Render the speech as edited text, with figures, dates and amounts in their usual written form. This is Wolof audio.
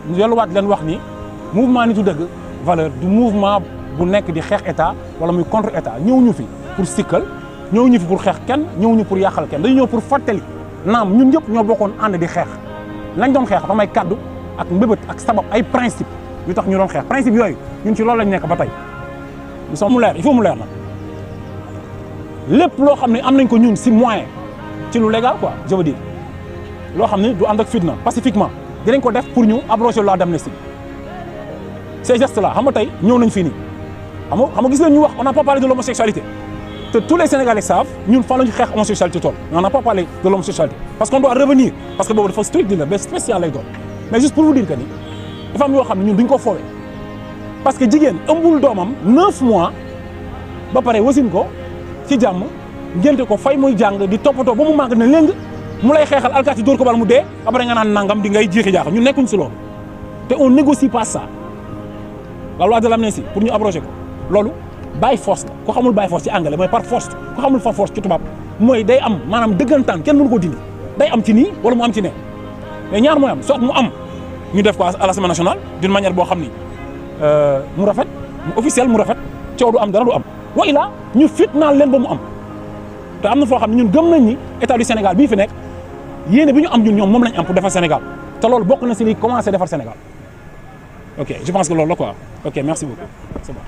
delluwaat leen wax ni mouvement nitu dëgg valeur du mouvement bu nekk di xeex état wala muy contre état ñëw ñu fi pour sikkal ñëw ñu fi pour xeex kenn ñëw ñu pour yàqal kenn dañu ñëw pour fàttali naam ñun ñëpp ñoo bokkoon ànd di xeex lañ doon xeex dafa may kaddu ak mbébét ak sabab ay principe yu tax ñu doon xeex principe yooyu ñun ci loolu lañ nekk ba tey nous sommes mu leer il faut mu leer nag lépp loo xam ne am nañ ko ñun si moyen ci lu légal quoi je veux dire loo xam ne du ànd ak fitna pacifiquement dinañ ko def pour ñu abroger loi d'amnistie ces gestes là xam nga tey ñëw nañ fii nii xam nga gis nañ ñu wax on n'a pas parlé de l'homosexualité te tous les Sénégalais savent ñun fan la ñu xeex homosexualité tool on n'a pas parlé de l'homosexualité parce qu'on doit revenir parce que boobu dafa strict di la ba spécial lay doon mais juste pour vous dire que ni dafa am yoo xam ne ñun duñ ko foowee parce que jigéen ëmbul doomam 9 mois ba pare wasin ko ci jàmm ngénte ko fay muy jàng di toppatoo ba mu màgg ne léng mu lay xeexal alkaati dóor ko bal mu dee après nga naan nangam di ngay jeexi jaaxal ñun nekkuñ si loolu te on négocie pas ça la loi de l'amnistie pour ñu abroger ko loolu by force la ko xamul by force ci anglais mooy par force ko xamul par force ci tubaab mooy day am maanaam dëggantaan kenn mënu ko dindi day am ci nii wala mu am ci ne mais ñaar mooy am soit mu am ñu def ko à l'Assemblée nationale d'une manière boo xam ni mu rafet mu officiel mu rafet coow du am dara du am wa ilaa ñu fitnaal leen ba mu am te am na foo xam ne ñun gëm nañ ni état du Sénégal bii fi nekk yéene bi ñu am ñun ñoom moom lañ am pour defar Sénégal te loolu bokk na si li commencé defar Sénégal ok je pense que loolu la quoi ok merci beaucoup c'est bon